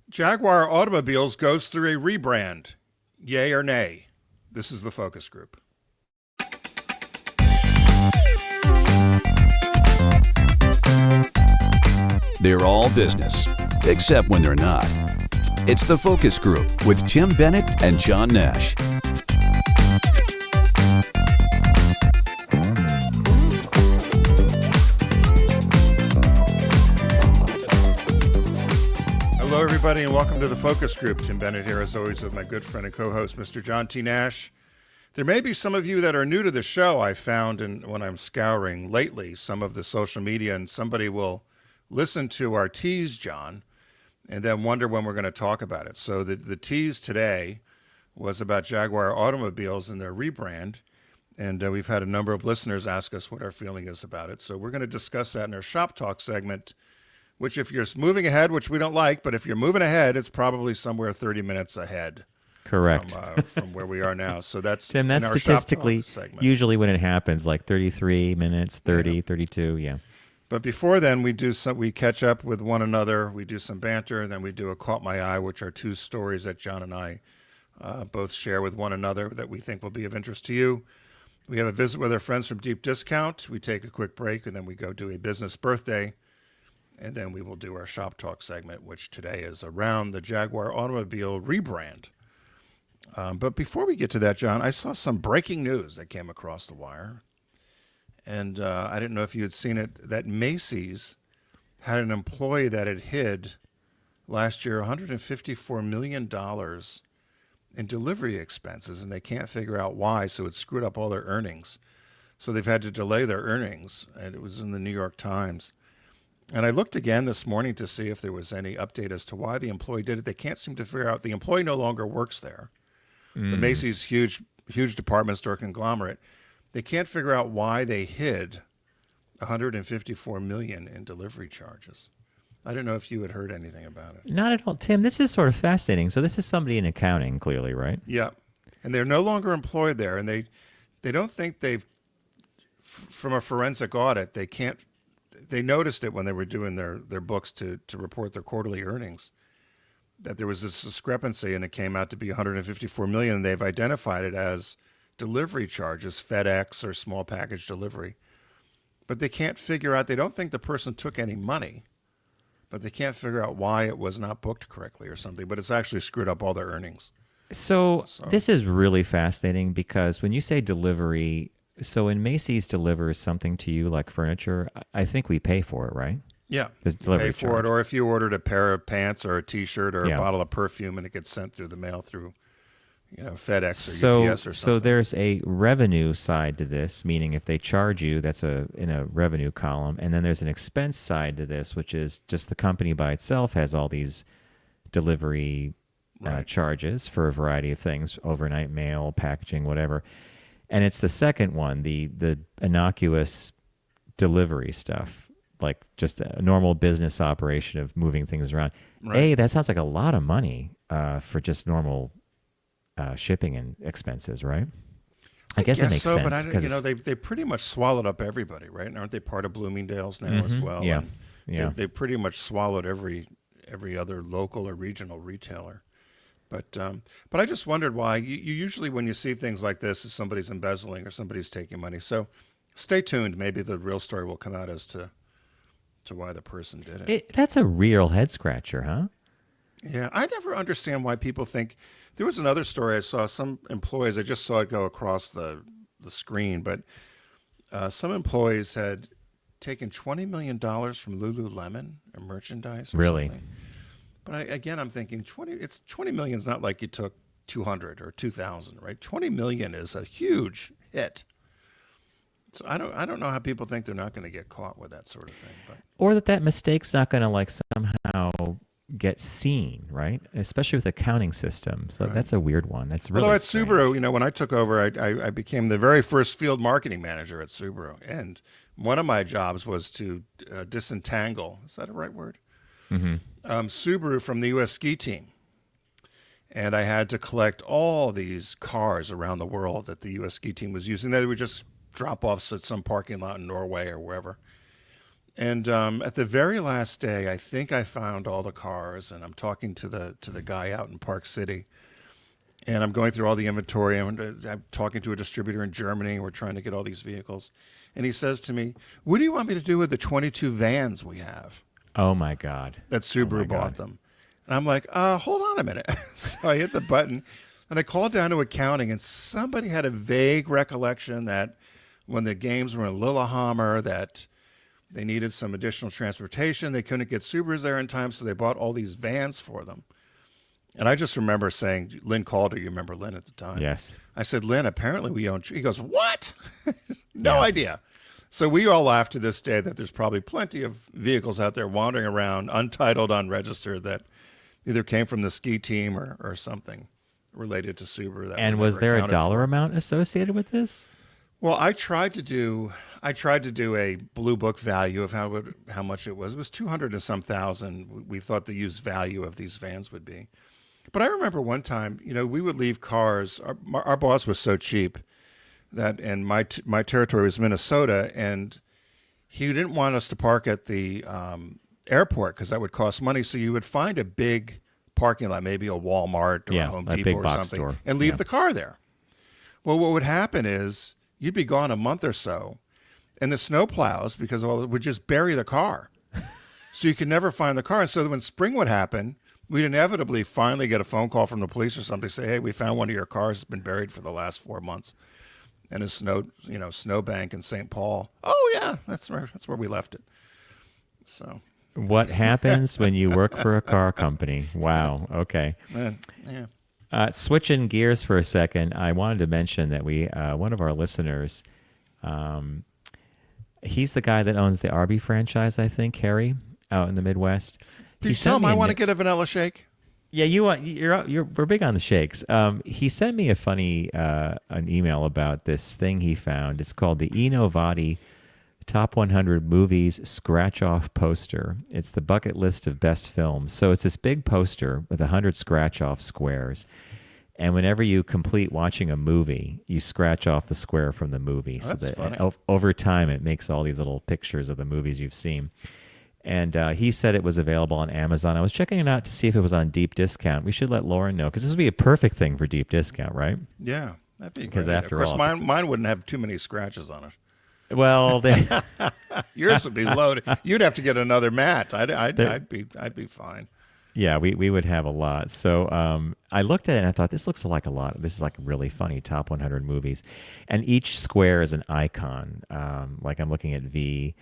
Jaguar Automobiles goes through a rebrand. Yay or nay? This is the focus group. They're all business, except when they're not. It's the Focus Group with Tim Bennett and John Nash. Hello, everybody, and welcome to the Focus Group. Tim Bennett here, as always, with my good friend and co-host, Mr. John T. Nash. There may be some of you that are new to the show. I found when I'm scouring lately some of the social media, and somebody will listen to our tease, John, and then wonder when we're going to talk about it. So the tease today was about Jaguar Automobiles and their rebrand, and we've had a number of listeners ask us what our feeling is about it. So we're going to discuss that in our Shop Talk segment, which if you're moving ahead, which we don't like, but if you're moving ahead, it's probably somewhere 30 minutes ahead. Correct. From where we are now. So that's Tim, that's statistically usually when it happens, like 33 minutes, 30, yeah. 32, yeah. But before then, we catch up with one another, we do some banter, and then we do a Caught My Eye, which are two stories that John and I both share with one another that we think will be of interest to you. We have a visit with our friends from Deep Discount. We take a quick break, and then we go do a business birthday. And then we will do our Shop Talk segment, which today is around the Jaguar Automobile rebrand. But before we get to that, John, I saw some breaking news that came across the wire. And I didn't know if you had seen it, that Macy's had an employee that had hid last year $154 million in delivery expenses, and they can't figure out why, so it screwed up all their earnings. So they've had to delay their earnings, and it was in the New York Times. And I looked again this morning to see if there was any update as to why the employee did it. They can't seem to figure out. The employee no longer works there. The Macy's huge department store conglomerate. They can't figure out why they hid $154 million in delivery charges. I don't know if you had heard anything about it. Not at all. Tim, this is sort of fascinating. So this is somebody in accounting, clearly, right? Yeah. And they're no longer employed there. And they don't think they've, from a forensic audit, they noticed it when they were doing their books to report their quarterly earnings, that there was this discrepancy, and it came out to be $154 million. And they've identified it as delivery charges, FedEx or small package delivery. But they can't figure out, they don't think the person took any money, but they can't figure out why it was not booked correctly or something. But it's actually screwed up all their earnings. So this is really fascinating because when you say delivery, so when Macy's delivers something to you like furniture, I think we pay for it, right? Yeah, you pay for it. Or if you ordered a pair of pants or a T-shirt or a bottle of perfume and it gets sent through the mail through, FedEx or UPS or something. So there's a revenue side to this, meaning if they charge you, that's in a revenue column. And then there's an expense side to this, which is just the company by itself has all these delivery charges for a variety of things, overnight mail, packaging, whatever. And it's the second one, the innocuous delivery stuff, like just a normal business operation of moving things around. Right. That sounds like a lot of money for just normal shipping and expenses, right? I guess it makes sense. But they pretty much swallowed up everybody, right? And aren't they part of Bloomingdale's now as well? Yeah, They pretty much swallowed every other local or regional retailer. But I just wondered why. You usually, when you see things like this, is somebody's embezzling or somebody's taking money. So stay tuned. Maybe the real story will come out as to why the person did it. That's a real head scratcher, huh? Yeah, I never understand why people think. There was another story I saw. Some employees, I just saw it go across the screen, but some employees had taken $20 million from Lululemon or merchandise. Or something. But I'm thinking $20 million is not like you took 200 or 2,000, right? 20 million is a huge hit. So I don't know how people think they're not going to get caught with that sort of thing. Or that mistake's not going to somehow get seen, right? Especially with accounting systems. So that's a weird one. That's really Although strange. At Subaru, when I took over, I became the very first field marketing manager at Subaru. And one of my jobs was to disentangle, is that a right word? Subaru from the U.S. ski team. And I had to collect all these cars around the world that the U.S. ski team was using. They would just drop off at some parking lot in Norway or wherever. And at the very last day, I think I found all the cars, and I'm talking to the guy out in Park City, and I'm going through all the inventory. I'm talking to a distributor in Germany. We're trying to get all these vehicles, and he says to me, "What do you want me to do with the 22 vans we have?" Oh my God. That Subaru bought them. And I'm like, hold on a minute. So I hit the button and I called down to accounting, and somebody had a vague recollection that when the games were in Lillehammer that they needed some additional transportation. They couldn't get Subarus there in time, so they bought all these vans for them. And I just remember saying, Lynn called her. You remember Lynn at the time? Yes. I said, Lynn, apparently we own. He goes, what? No idea. So we all laugh to this day that there's probably plenty of vehicles out there wandering around, untitled, unregistered, that either came from the ski team or something related to Subaru. That And was there a dollar amount associated with this? Well, I tried to do a blue book value of how much it was. It was 200 and some thousand. We thought the used value of these vans would be. But I remember one time, we would leave cars. Our boss was so cheap that, and my territory was Minnesota, and he didn't want us to park at the airport because that would cost money. So you would find a big parking lot, maybe a Walmart or a Home Depot or something, store, and leave the car there. Well, what would happen is you'd be gone a month or so, and the snow plows, because it would just bury the car. So you could never find the car. And so when spring would happen, we'd inevitably finally get a phone call from the police or something, say, hey, we found one of your cars has been buried for the last 4 months. And a snowbank in St. Paul. Oh yeah, that's where we left it. So what happens when you work for a car company? Wow. Okay. Yeah. Switching gears for a second, I wanted to mention that we one of our listeners, he's the guy that owns the Arby franchise, I think, Harry, out in the Midwest. Did you tell him I want to get a vanilla shake? Yeah, we're big on the shakes. He sent me a funny an email about this thing he found. It's called the Enovati Top 100 Movies Scratch-Off Poster. It's the bucket list of best films. So it's this big poster with 100 scratch-off squares. And whenever you complete watching a movie, you scratch off the square from the movie. Oh, that's funny. Over time, it makes all these little pictures of the movies you've seen. And he said it was available on Amazon. I was checking it out to see if it was on deep discount. We should let Lauren know, because this would be a perfect thing for deep discount, right? Yeah, that'd be great. Because after all, of course, mine wouldn't have too many scratches on it. Well, yours would be loaded. You'd have to get another mat. I'd be fine. Yeah, we would have a lot. So I looked at it and I thought, this looks like a lot. This is like really funny, top 100 movies. And each square is an icon. Like I'm looking at V.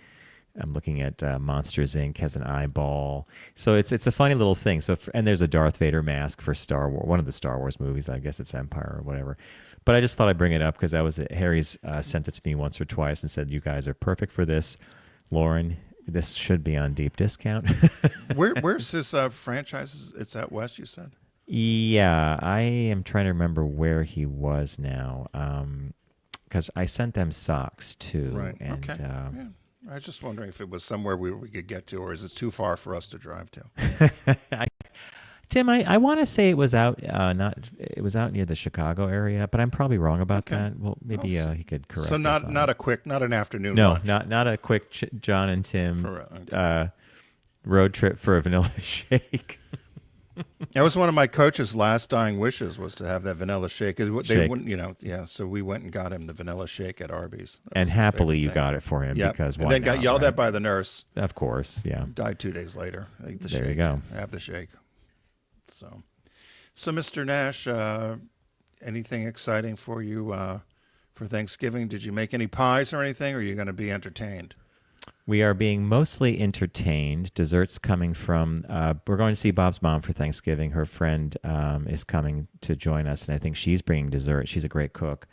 I'm looking at Monsters, Inc. has an eyeball. So it's a funny little thing. So and there's a Darth Vader mask for Star Wars, one of the Star Wars movies. I guess it's Empire or whatever. But I just thought I'd bring it up because Harry's sent it to me once or twice and said, you guys are perfect for this. Lauren, this should be on deep discount. Where's this franchise? It's out west, you said? Yeah, I am trying to remember where he was now. Because I sent them socks too. Right. And, okay. Yeah. I was just wondering if it was somewhere we could get to, or is it too far for us to drive to? Tim, I want to say it was out it was out near the Chicago area, but I'm probably wrong about that. Well, maybe he could correct. So not an afternoon. lunch. not a quick John and Tim road trip for a vanilla shake. That was one of my coach's last dying wishes, was to have that vanilla shake. They wouldn't, so we went and got him the vanilla shake at Arby's. And happly you got it for him, because and then got yelled at by the nurse. Of course, yeah. Died 2 days later. Eat the there shake. You go. Have the shake. So Mr. Nash, anything exciting for you for Thanksgiving? Did you make any pies or anything, or are you going to be entertained? We are being mostly entertained. Desserts coming from, we're going to see Bob's mom for Thanksgiving. Her friend is coming to join us, and I think she's bringing dessert. She's a great cook.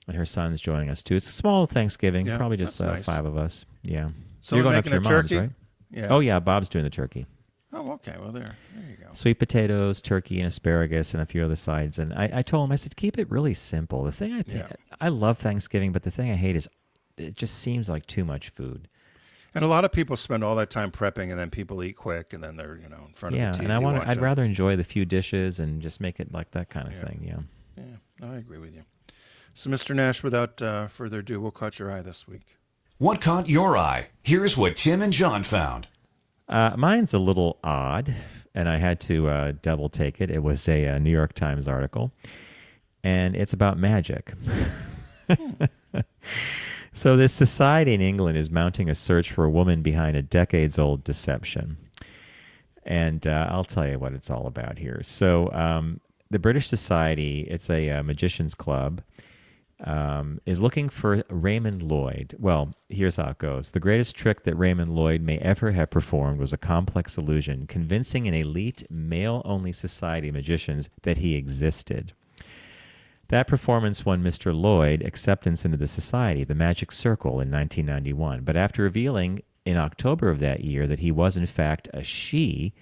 And her son's joining us, too. It's a small Thanksgiving, probably just nice. 5 of us. Yeah. So you're going up to your mom's, right? Yeah. Oh, yeah, Bob's doing the turkey. Oh, okay. Well, there you go. Sweet potatoes, turkey, and asparagus, and a few other sides. And I told him, I said, keep it really simple. The thing I love Thanksgiving, but the thing I hate is it just seems like too much food. And a lot of people spend all that time prepping, and then people eat quick, and then they're in front of the TV. Yeah, and I'd rather enjoy the few dishes and just make it like that kind of thing. Yeah. Yeah, no, I agree with you. So, Mr. Nash, without further ado, what caught your eye this week? What caught your eye? Here's what Tim and John found. Mine's a little odd, and I had to double take it. It was a New York Times article, and it's about magic. So this society in England is mounting a search for a woman behind a decades-old deception. And I'll tell you what it's all about here. So the British Society, it's a magician's club, is looking for Raymond Lloyd. Well, here's how it goes. The greatest trick that Raymond Lloyd may ever have performed was a complex illusion, convincing an elite male-only society of magicians that he existed. That performance won Mr. Lloyd acceptance into the society, the Magic Circle, in 1991. But after revealing in October of that year that he was in fact a she,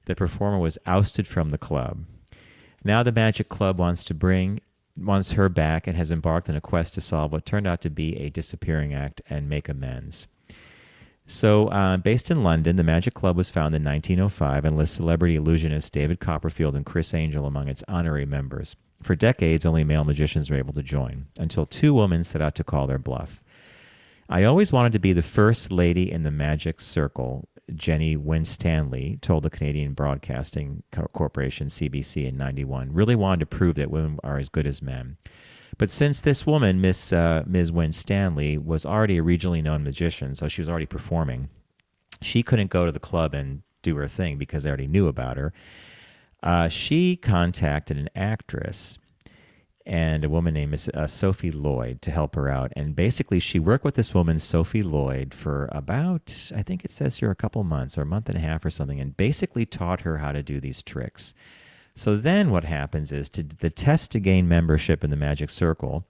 the performer was ousted from the club. Now the Magic Club wants her back and has embarked on a quest to solve what turned out to be a disappearing act and make amends. So, based in London, the Magic Club was founded in 1905 and lists celebrity illusionists David Copperfield and Chris Angel among its honorary members. For decades, only male magicians were able to join, until two women set out to call their bluff. I always wanted to be the first lady in the Magic Circle, Jenny Winstanley told the Canadian Broadcasting Corporation, CBC, in 91. Really wanted to prove that women are as good as men. But since this woman, Ms. Winstanley, was already a regionally known magician, so she was already performing, she couldn't go to the club and do her thing because they already knew about her. She contacted an actress and a woman named Sophie Lloyd to help her out. And basically, she worked with this woman, Sophie Lloyd, for about, I think it says here, a couple months or a month and a half or something, and basically taught her how to do these tricks. So then what happens is the test to gain membership in the Magic Circle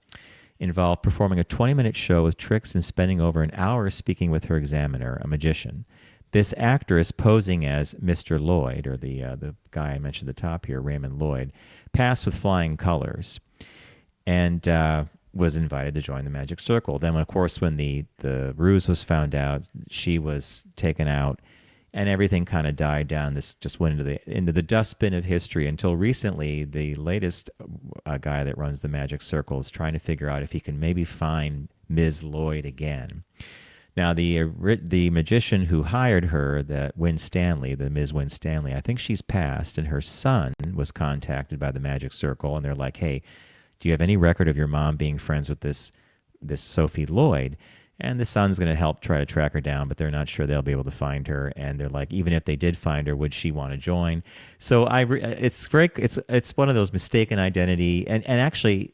involved performing a 20-minute show with tricks and spending over an hour speaking with her examiner, a magician. This actress, posing as Mr. Lloyd, or the guy I mentioned at the top here, Raymond Lloyd, passed with flying colors and was invited to join the Magic Circle. Then, of course, when the ruse was found out, she was taken out, and everything kind of died down. This just went into the dustbin of history until recently. The latest guy that runs the Magic Circle is trying to figure out if he can maybe find Ms. Lloyd again. Now, the magician who hired her, the Ms. Winstanley, I think she's passed, and her son was contacted by the Magic Circle, and they're like, hey, do you have any record of your mom being friends with this Sophie Lloyd? And the son's going to help try to track her down, but they're not sure they'll be able to find her. And they're like, even if they did find her, would she want to join? So it's one of those mistaken identity. And actually,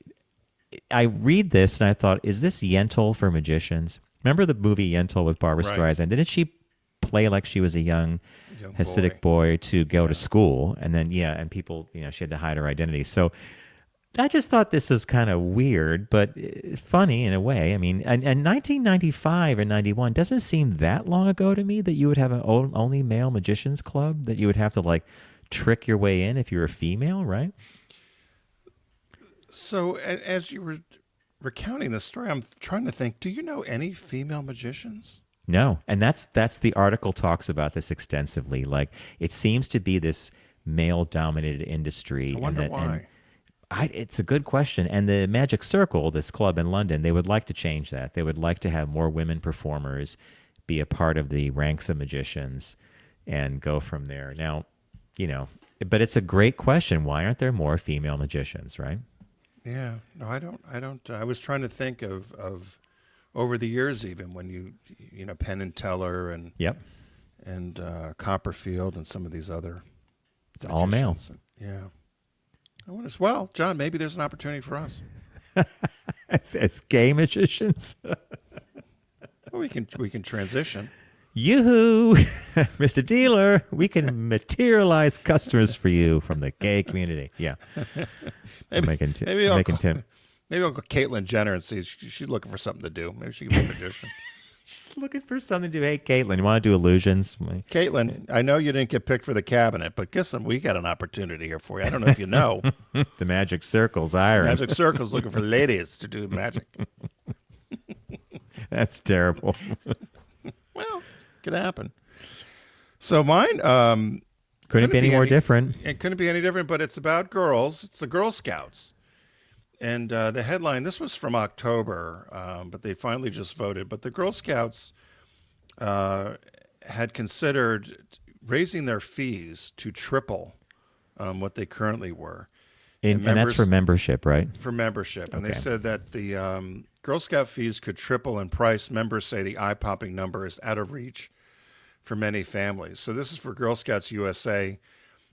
I read this and I thought, is this Yentl for magicians? Remember the movie Yentl with Barbara Streisand? Didn't she play like she was a young Hasidic boy to go to school? And then, and people, she had to hide her identity. So I just thought this was kind of weird, but funny in a way. I mean, and 1995 and 91 doesn't seem that long ago to me that you would have an only male magicians club, that you would have to trick your way in if you're a female, right? So as you were recounting the story, I'm trying to think, do you know any female magicians? No. And that's the article talks about this extensively. Like, it seems to be this male-dominated industry. I wonder why. It's a good question. And the Magic Circle, this club in London, they would like to change that. They would like to have more women performers be a part of the ranks of magicians and go from there. Now, but it's a great question. Why aren't there more female magicians, right? Yeah. No, I don't. I was trying to think of over the years, even when you Penn and Teller and and Copperfield and some of these other. It's all male. Yeah. I wonder, well, John, maybe there's an opportunity for us. It's gay magicians. Well, we can transition. Yoo-hoo, Mr. Dealer, we can materialize customers for you from the gay community. Yeah. Maybe I'll call Caitlyn Jenner and see. She's looking for something to do. Maybe she can be a magician. She's looking for something to do. Hey, Caitlyn, you want to do illusions? Caitlyn, I know you didn't get picked for the cabinet, but guess what? We got an opportunity here for you. I don't know if you know. The Magic Circle's hiring. Magic Circle's looking for ladies to do magic. That's terrible. Well, could happen. So mine couldn't be any more different. It couldn't be any different, but it's about girls. It's the Girl Scouts. And the headline, this was from October, but they finally just voted. But the Girl Scouts had considered raising their fees to triple what they currently were. And that's for membership, right? For membership. And they Okay. said that the Girl Scout fees could triple in price. Members say the eye-popping number is out of reach for many families. So this is for Girl Scouts USA.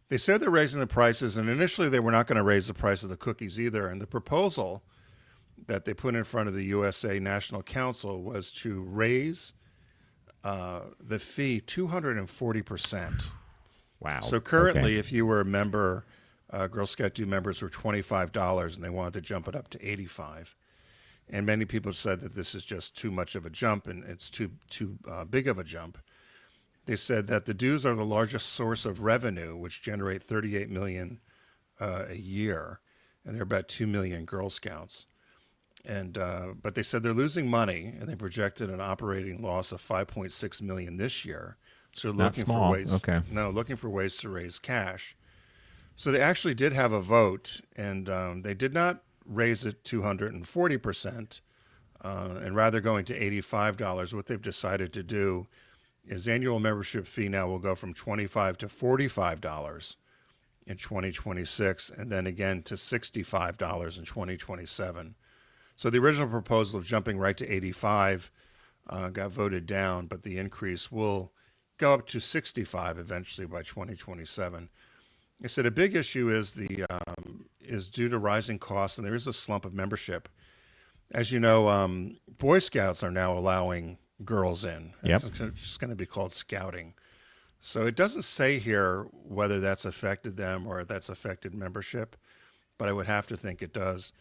They said they're raising the prices, and initially they were not going to raise the price of the cookies either. And the proposal that they put in front of the USA National Council was to raise the fee 240%. Wow. So currently, if you were a member, Girl Scout due members were $25, and they wanted to jump it up to $85. And many people said that this is just too much of a jump, and it's too big of a jump. They said that the dues are the largest source of revenue, which generate $38 million a year, and there are about 2 million Girl Scouts. And but they said they're losing money, and they projected an operating loss of $5.6 million this year. So they're Not looking small. for ways. Okay. No, looking for ways to raise cash. So they actually did have a vote, and they did not raise it 240%, and rather going to $85. What they've decided to do is annual membership fee now will go from $25 to $45 in 2026, and then again to $65 in 2027. So the original proposal of jumping right to 85 got voted down, but the increase will go up to 65 eventually by 2027. I said a big issue is is due to rising costs, and there is a slump of membership. As you know, Boy Scouts are now allowing girls in. Yep. It's just going to be called scouting. So it doesn't say here whether that's affected them or that's affected membership, but I would have to think it does.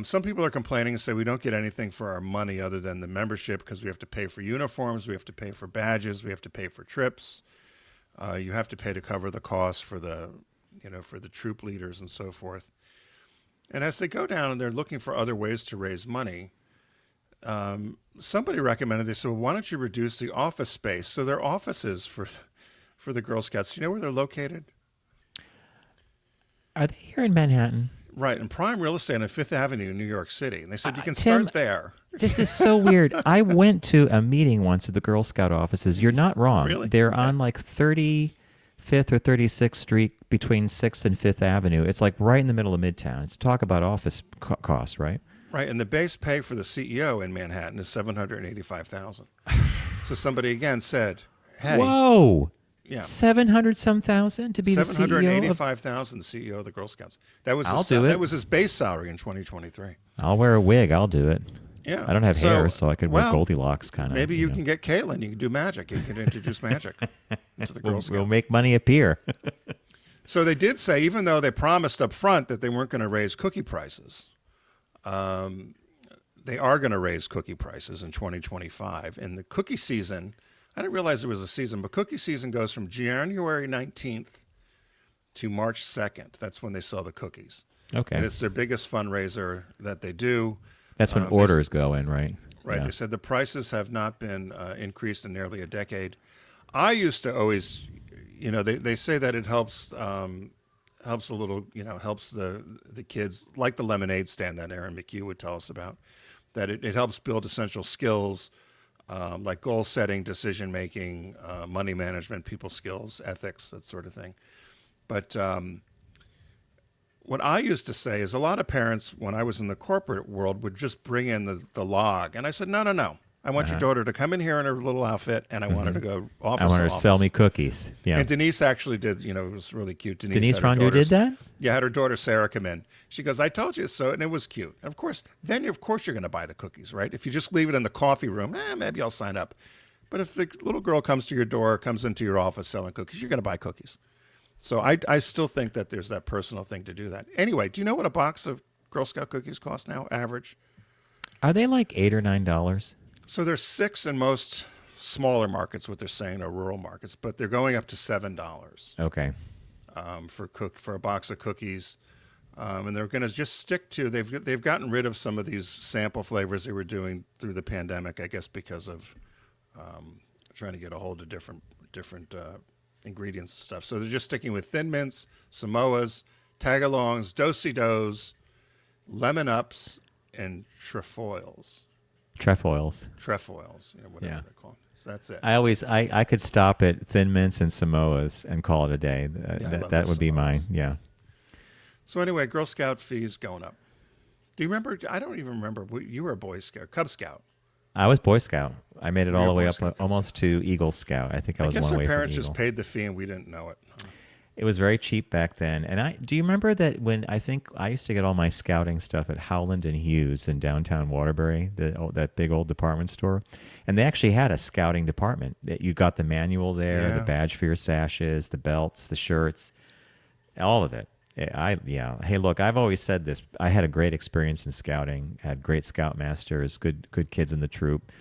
Some people are complaining and say we don't get anything for our money other than the membership because we have to pay for uniforms, we have to pay for badges, we have to pay for trips. You have to pay to cover the costs for the troop leaders and so forth. And as they go down and they're looking for other ways to raise money, somebody recommended, they said, well, why don't you reduce the office space? So their offices for the Girl Scouts, do you know where they're located? Are they here in Manhattan? Right, in prime real estate on Fifth Avenue in New York City. And they said you can Tim, start there. This is so weird. I went to a meeting once at the Girl Scout offices. You're not wrong. Really? They're on like 35th or 36th Street between 6th and 5th Avenue. It's like right in the middle of Midtown. It's talk about office costs, right? Right, and the base pay for the CEO in Manhattan is $785,000. So somebody again said, hey, Whoa. yeah, 700 some thousand to be the CEO of... $785,000, the CEO of the Girl Scouts. That was I'll do it. That was his base salary in 2023. I'll wear a wig. I'll do it. Yeah, I don't have hair, so I could wear well, Goldilocks kind of. Maybe you can get Caitlin. You can do magic. You can introduce magic to the Girl Scouts. We'll make money appear. So they did say, even though they promised up front that they weren't going to raise cookie prices, they are going to raise cookie prices in 2025. And the cookie season, I didn't realize there was a season, but cookie season goes from January 19th to March 2nd. That's when they sell the cookies. Okay. And it's their biggest fundraiser that they do. That's when orders go in, right? Right. Yeah. They said the prices have not been increased in nearly a decade. I used to always, they say that it helps helps a little, helps the kids, like the lemonade stand that Aaron McHugh would tell us about, that it helps build essential skills like goal setting, decision making, money management, people skills, ethics, that sort of thing. But what I used to say is a lot of parents, when I was in the corporate world, would just bring in the log. And I said, no. I want your daughter to come in here in her little outfit, and I want her to go office I want her to to sell office. me cookies. Yeah. And Denise actually did, it was really cute. Denise had her Rondeau did that? Yeah, had her daughter Sarah come in. She goes, I told you so, and it was cute. And of course, you're going to buy the cookies, right? If you just leave it in the coffee room, maybe I'll sign up. But if the little girl comes to your door, comes into your office selling cookies, you're going to buy cookies. So I still think that there's that personal thing to do that. Anyway, do you know what a box of Girl Scout cookies costs now, average? Are they like $8 or $9? So there's $6 in most smaller markets, what they're saying are rural markets, but they're going up to $7 Okay. for a box of cookies. And they're going to just stick to, they've gotten rid of some of these sample flavors they were doing through the pandemic, I guess because of trying to get a hold of different ingredients and stuff. So they're just sticking with Thin Mints, Samoas, Tagalongs, Do-si-dos, lemon ups, and trefoils. Trefoils. Trefoils, whatever Yeah. they're called. So that's it. I could stop at Thin Mints and Samoas and call it a day. I love That the would be Samoas. mine. Yeah. So anyway, Girl Scout fees going up. Do you remember? I don't even remember. You were a Boy Scout, Cub Scout. I was Boy Scout. I made it Were all you the a way Boy up Scout? almost to Eagle Scout. I think I I was guess one our away parents from just Eagle. paid the fee and we didn't know it. It was very cheap back then. And do you remember that when I think I used to get all my scouting stuff at Howland and Hughes in downtown Waterbury, that big old department store, and they actually had a scouting department. That you got the manual there, Yeah. the badge for your sashes, the belts, the shirts, all of it. Hey, look, I've always said this. I had a great experience in scouting. Had great scoutmasters, good kids in the troop.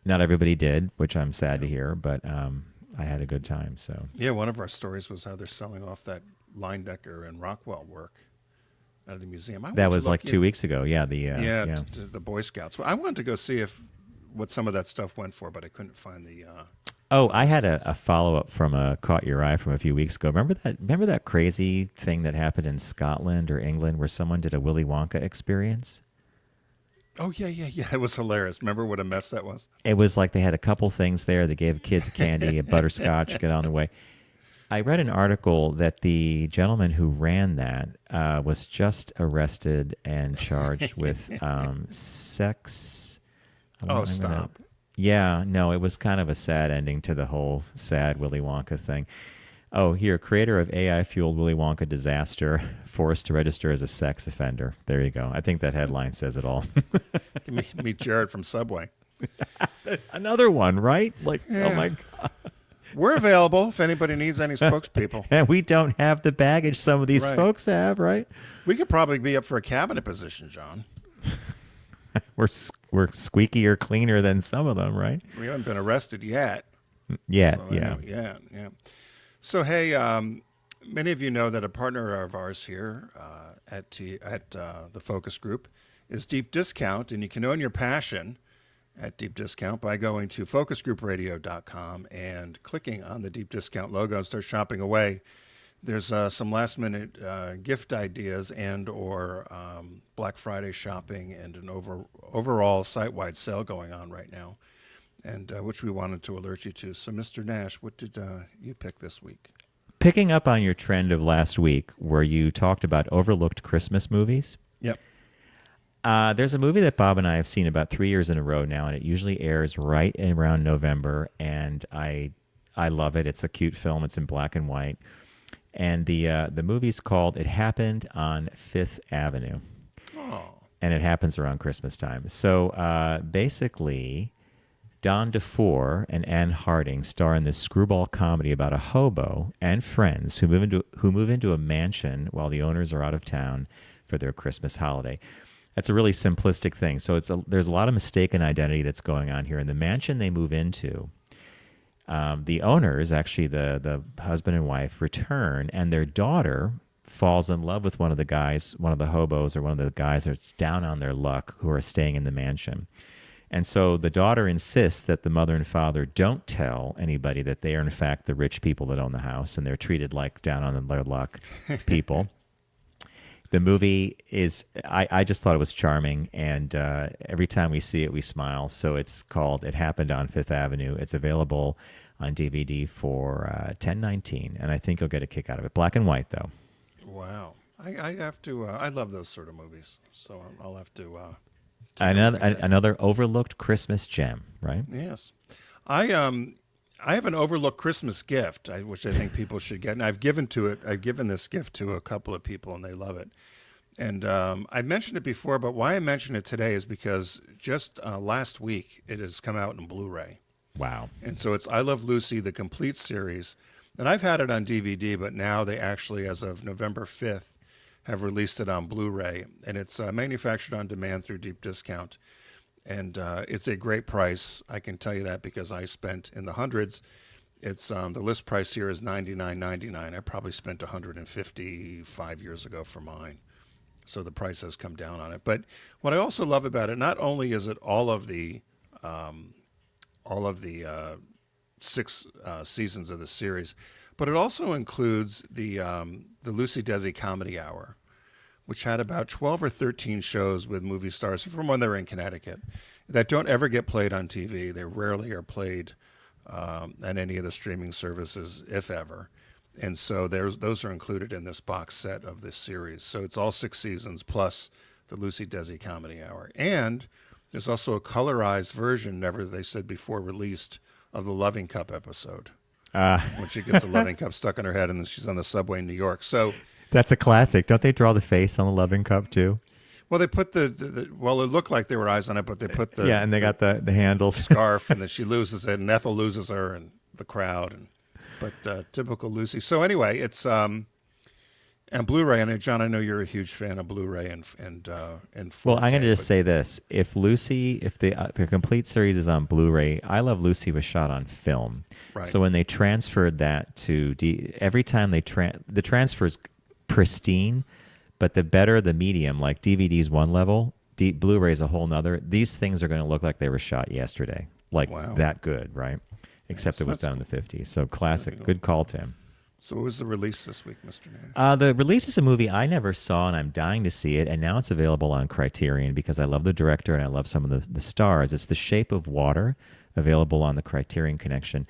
Not everybody did, which I'm sad to hear, but I had a good time. So Yeah, one of our stories was how they're selling off that Linedecker and Rockwell work out of the museum. I went that to was look like 2 weeks ago. Yeah, the Boy Scouts. Well, I wanted to go see what some of that stuff went for, but I couldn't find the. Oh, I had a follow up from Caught Your Eye from a few weeks ago. Remember that crazy thing that happened in Scotland or England where someone did a Willy Wonka experience? Oh yeah. It was hilarious. Remember what a mess that was? It was like they had a couple things there. They gave kids candy, a butterscotch, get on the way. I read an article that the gentleman who ran that was just arrested and charged with sex. Oh, stop. Yeah, no, it was kind of a sad ending to the whole sad Willy Wonka thing. Oh, here, creator of AI-fueled Willy Wonka disaster, forced to register as a sex offender. There you go. I think that headline says it all. Meet Jared from Subway. Another one, right? Like, oh Yeah. my God. We're available if anybody needs any spokespeople. And we don't have the baggage some of these Right. folks have, right? We could probably be up for a cabinet position, John. We're squeakier cleaner than some of them, right? We haven't been arrested yet. Yeah, So, yeah. anyway, yeah. So, hey, many of you know that a partner of ours here at the Focus Group is Deep Discount, and you can own your passion at Deep Discount by going to focusgroupradio.com and clicking on the Deep Discount logo and start shopping away. There's some last-minute gift ideas and or Black Friday shopping and an overall site-wide sale going on right now, and which we wanted to alert you to. So, Mr. Nash, what did you pick this week? Picking up on your trend of last week where you talked about overlooked Christmas movies, Yep. there's a movie that Bob and I have seen about 3 years in a row now, and it usually airs right around November, and I love it. It's a cute film. It's in black and white. And the movie's called It Happened on Fifth Avenue. Oh. And it happens around Christmas time. So basically, Don DeFore and Anne Harding star in this screwball comedy about a hobo and friends who move into a mansion while the owners are out of town for their Christmas holiday. That's a really simplistic thing. So there's a lot of mistaken identity that's going on here. In the mansion they move into, the owners, actually the husband and wife, return, and their daughter falls in love with one of the hobos or one of the guys that's down on their luck who are staying in the mansion. And so the daughter insists that the mother and father don't tell anybody that they are in fact the rich people that own the house, and they're treated like down on their luck people. The movie is, I just thought it was charming, and every time we see it, we smile. So it's called It Happened on Fifth Avenue. It's available on DVD for $10.19, and I think you'll get a kick out of it. Black and white, though. Wow. I have to. I love those sort of movies, so I'll have to. Another overlooked Christmas gem, right? Yes, I have an overlooked Christmas gift, which I think people should get, and I've given this gift to a couple of people, and they love it. And I mentioned it before, but why I mention it today is because just last week it has come out in Blu-ray. Wow. And so it's I Love Lucy, the complete series. And I've had it on DVD, but now they actually, as of November 5th, have released it on Blu-ray. And it's manufactured on demand through Deep Discount. And it's a great price. I can tell you that because I spent in the hundreds. It's the list price here is $99.99. I probably spent $155 years ago for mine. So the price has come down on it. But what I also love about it, not only is it all of the 6 seasons of the series, but it also includes the Lucy Desi Comedy Hour, which had about 12 or 13 shows with movie stars from when they were in Connecticut that don't ever get played on TV. They rarely are played at any of the streaming services, if ever. And so those are included in this box set of this series. So it's all 6 seasons plus the Lucy Desi Comedy Hour. And there's also a colorized version, never, as they said before, released of the Loving Cup episode. When she gets a loving cup stuck in her head and then she's on the subway in New York. So That's a classic. Don't they draw the face on the loving cup too? well, they put well, it looked like there were eyes on it, but they put the Yeah, and they got the handles. scarf, and then she loses it, and Ethel loses her, and the crowd, but typical Lucy. So anyway, it's and Blu-ray. And John, I know you're a huge fan of Blu-ray and 4K, Well, I'm going to just but- say this: if the complete series is on Blu-ray, I Love Lucy was shot on film. Right. So when they transferred that to every time the transfer's pristine, but the better the medium, like DVD's one level, Blu-ray's a whole nother. These things are going to look like they were shot yesterday, like Wow. that good, right? Except so it was that's done in the 50s. So classic, good call, Tim. So what was the release this week, Mr. Nash? The release is a movie I never saw, and I'm dying to see it. And now it's available on Criterion because I love the director and I love some of the stars. It's The Shape of Water, available on the Criterion Connection.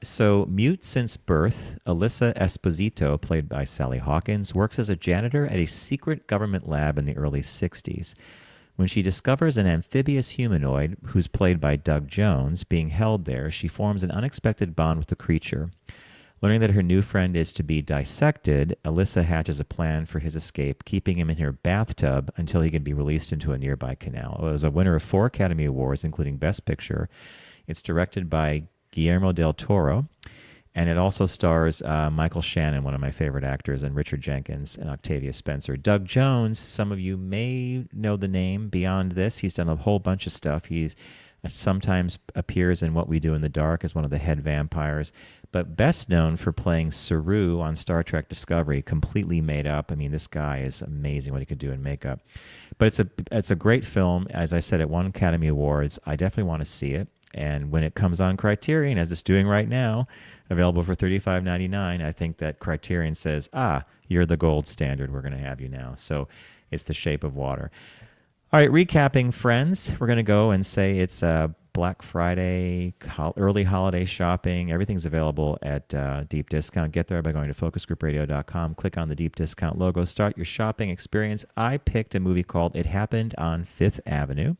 So, mute since birth, Alyssa Esposito, played by Sally Hawkins, works as a janitor at a secret government lab in the early 60s. When she discovers an amphibious humanoid, who's played by Doug Jones, being held there, she forms an unexpected bond with the creature. Learning that her new friend is to be dissected, Alyssa hatches a plan for his escape, keeping him in her bathtub until he can be released into a nearby canal. It was a winner of 4 Academy Awards, including Best Picture. It's directed by Guillermo del Toro, and it also stars Michael Shannon, one of my favorite actors, and Richard Jenkins and Octavia Spencer. Doug Jones, some of you may know the name beyond this. He's done a whole bunch of stuff. He's sometimes appears in What We Do in the Dark as one of the head vampires, but best known for playing Saru on Star Trek Discovery, completely made up. I mean, this guy is amazing what he could do in makeup. But it's a great film. As I said, it won Academy Awards. I definitely want to see it. And when it comes on Criterion, as it's doing right now, available for $35.99, I think that Criterion says, you're the gold standard. We're going to have you now. So it's The Shape of Water. All right, recapping, friends, we're going to go and say it's Black Friday, early holiday shopping. Everything's available at deep discount. Get there by going to focusgroupradio.com. Click on the deep discount logo. Start your shopping experience. I picked a movie called It Happened on Fifth Avenue.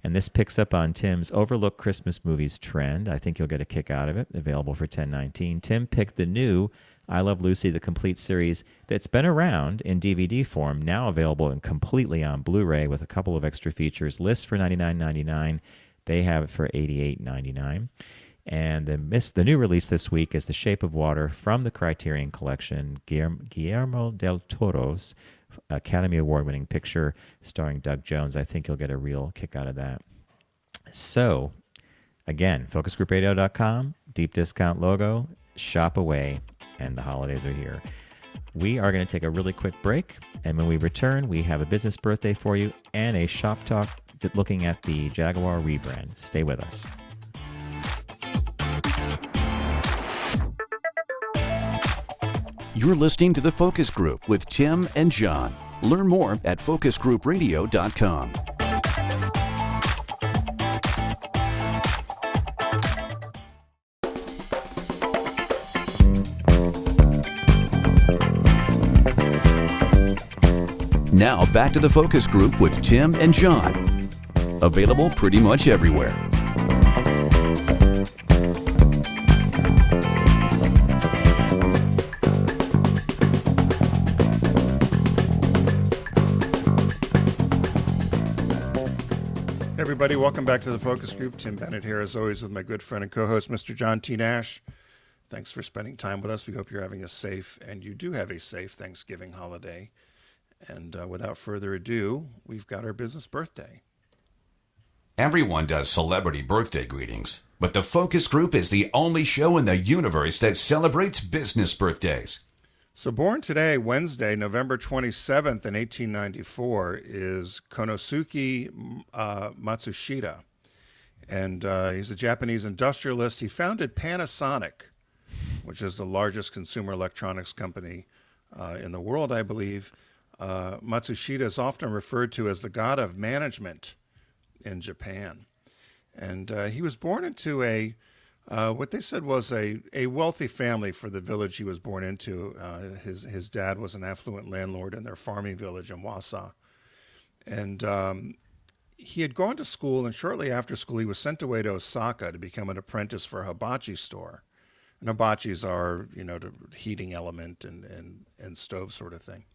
And this picks up on Tim's overlooked Christmas movies trend. I think you'll get a kick out of it. Available for $10.19. Tim picked the new I Love Lucy, the complete series that's been around in DVD form, now available and completely on Blu-ray with a couple of extra features. List for $99.99. They have it for $88.99. And the new release this week is The Shape of Water from the Criterion Collection, Guillermo del Toro's Academy Award-winning picture starring Doug Jones. I think you'll get a real kick out of that. So, again, focusgroupradio.com, deep discount logo, shop away, and the holidays are here. We are going to take a really quick break, and when we return, we have a business birthday for you and a shop talk looking at the Jaguar Rebrand. Stay with us. You're listening to The Focus Group with Tim and John. Learn more at focusgroupradio.com. Now back to The Focus Group with Tim and John. Available pretty much everywhere. Everybody, welcome back to the Focus Group. Tim Bennett here, as always, with my good friend and co-host, Mr. John T. Nash. Thanks for spending time with us. We hope you're having a safe, and you do have a safe Thanksgiving holiday. And without further ado, we've got our business birthday. Everyone does celebrity birthday greetings, but the Focus Group is the only show in the universe that celebrates business birthdays. So born today, Wednesday, November 27th in 1894, is Konosuke Matsushita. And he's a Japanese industrialist. He founded Panasonic, which is the largest consumer electronics company in the world, I believe. Matsushita is often referred to as the god of management in Japan. And he was born into what they said was a wealthy family for the village he was born into. His dad was an affluent landlord in their farming village in Wasa. And he had gone to school, and shortly after school, he was sent away to Osaka to become an apprentice for a hibachi store. And hibachis are, the heating element and stove sort of thing.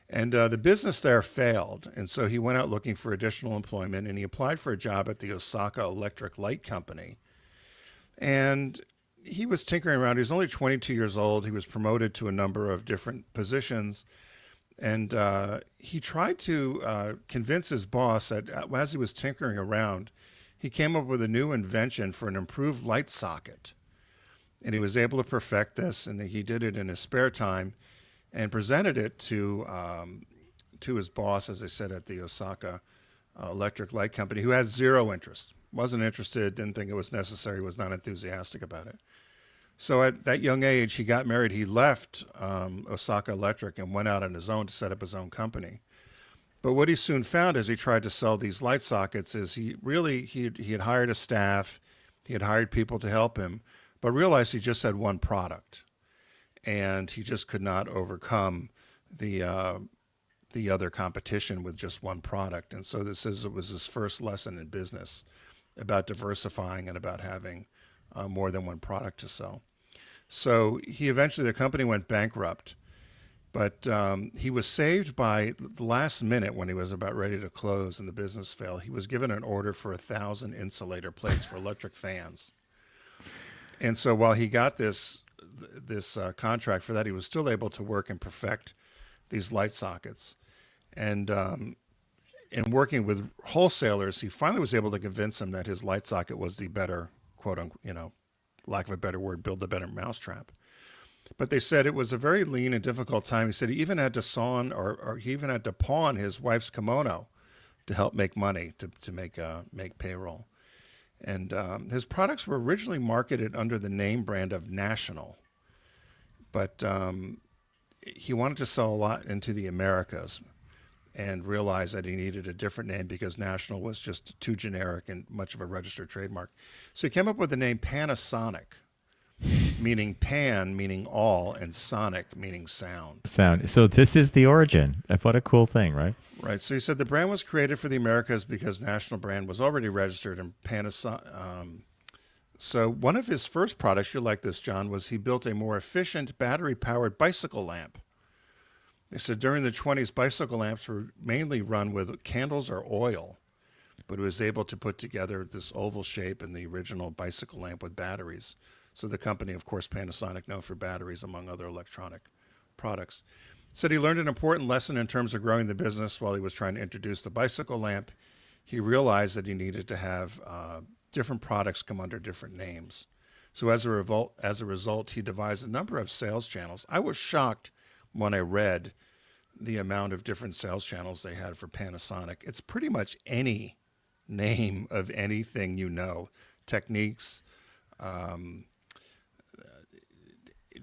And the business there failed, and so he went out looking for additional employment, and he applied for a job at the Osaka Electric Light Company. And he was tinkering around. He was only 22 years old. He was promoted to a number of different positions. And he tried to convince his boss that as he was tinkering around, he came up with a new invention for an improved light socket. And he was able to perfect this, and he did it in his spare time and presented it to his boss, as I said, at the Osaka Electric Light Company, who had zero interest, wasn't interested, didn't think it was necessary, was not enthusiastic about it. So at that young age, he got married. He left Osaka Electric and went out on his own to set up his own company. But what he soon found as he tried to sell these light sockets is he had hired a staff, he had hired people to help him, but realized he just had one product, and he just could not overcome the other competition with just one product. And so it was his first lesson in business about diversifying and about having more than one product to sell. So the company went bankrupt, but he was saved by the last minute when he was about ready to close and the business failed. He was given an order for 1,000 insulator plates for electric fans. And so while he got this contract for that, he was still able to work and perfect these light sockets. And in working with wholesalers, he finally was able to convince them that his light socket was the better, quote unquote, lack of a better word, build a better mousetrap. But they said it was a very lean and difficult time. He said he even had to pawn his wife's kimono to help make money, to make payroll. And his products were originally marketed under the name brand of National, but he wanted to sell a lot into the Americas and realized that he needed a different name because National was just too generic and much of a registered trademark. So he came up with the name Panasonic, meaning pan, meaning all, and sonic, meaning sound. Sound. So this is the origin. What a cool thing, right? Right. So he said the brand was created for the Americas because National brand was already registered in Panasonic. So one of his first products, you'll like this, John, was he built a more efficient battery-powered bicycle lamp. They said during the 1920s, bicycle lamps were mainly run with candles or oil, but it was able to put together this oval shape in the original bicycle lamp with batteries. So the company, of course, Panasonic, known for batteries, among other electronic products. Said he learned an important lesson in terms of growing the business while he was trying to introduce the bicycle lamp. He realized that he needed to have different products come under different names. So as a result, he devised a number of sales channels. I was shocked when I read the amount of different sales channels they had for Panasonic. It's pretty much any name of anything Techniques,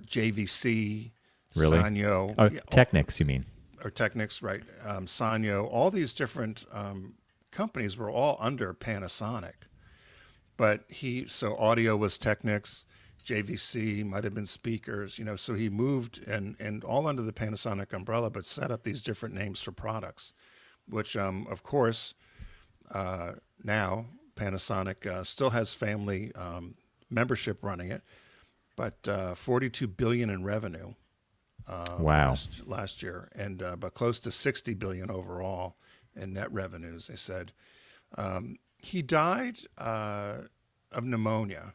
JVC, really? Sanyo. Technics, you mean? Or Technics, right. Sanyo. All these different companies were all under Panasonic. But so audio was Technics, JVC, might have been speakers, so he moved and all under the Panasonic umbrella, but set up these different names for products, which, of course, now Panasonic still has family membership running it, but $42 billion in revenue wow. last year, and but close to $60 billion overall in net revenues, they said. He died of pneumonia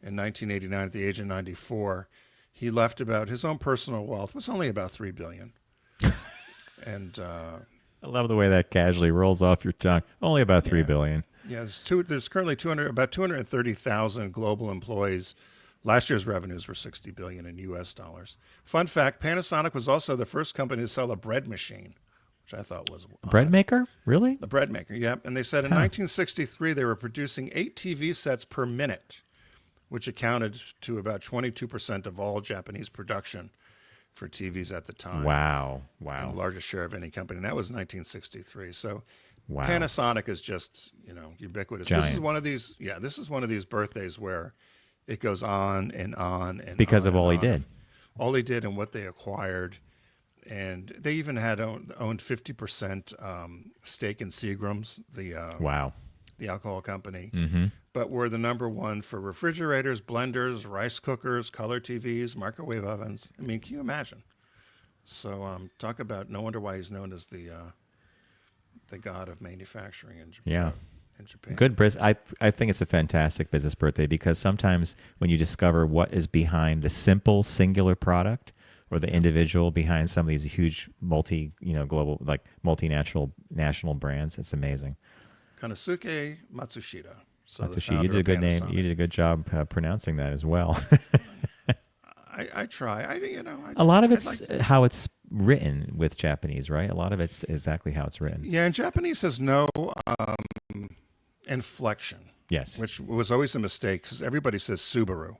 in 1989 at the age of 94. He left his own personal wealth was only about $3 billion. And I love the way that casually rolls off your tongue. Only about $3 billion. Yeah, there's currently about 230,000 global employees. Last year's revenues were $60 billion in U.S. dollars. Fun fact, Panasonic was also the first company to sell a bread machine, which I thought was bread maker? Really? The bread maker, yeah. And they said in 1963 they were producing 8 TV sets per minute, which accounted to about 22% of all Japanese production for TVs at the time. Wow. And Wow. the largest share of any company. And that was 1963. So Wow. Panasonic is just, ubiquitous. Giant. This is one of these birthdays where it goes on and on and Because on of and all he on. did. All he did and what they acquired. And they even had owned 50% stake in Seagram's, Wow. the alcohol company, Mm-hmm. but were the number one for refrigerators, blenders, rice cookers, color TVs, microwave ovens. I mean, can you imagine? So talk about, no wonder why he's known as the god of manufacturing in Japan. Yeah. In Japan. Good business. I think it's a fantastic business birthday because sometimes when you discover what is behind the simple singular product or the individual behind some of these huge global, like national brands, it's amazing. Konosuke Matsushita. So the Matsushita, you founder did a of good name. Panasonic. You did a good job pronouncing that as well. I try. A lot of I'd it's like- how it's written with Japanese, right? A lot of it's exactly how it's written. Yeah, and Japanese has no inflection. Yes. Which was always a mistake because everybody says Subaru,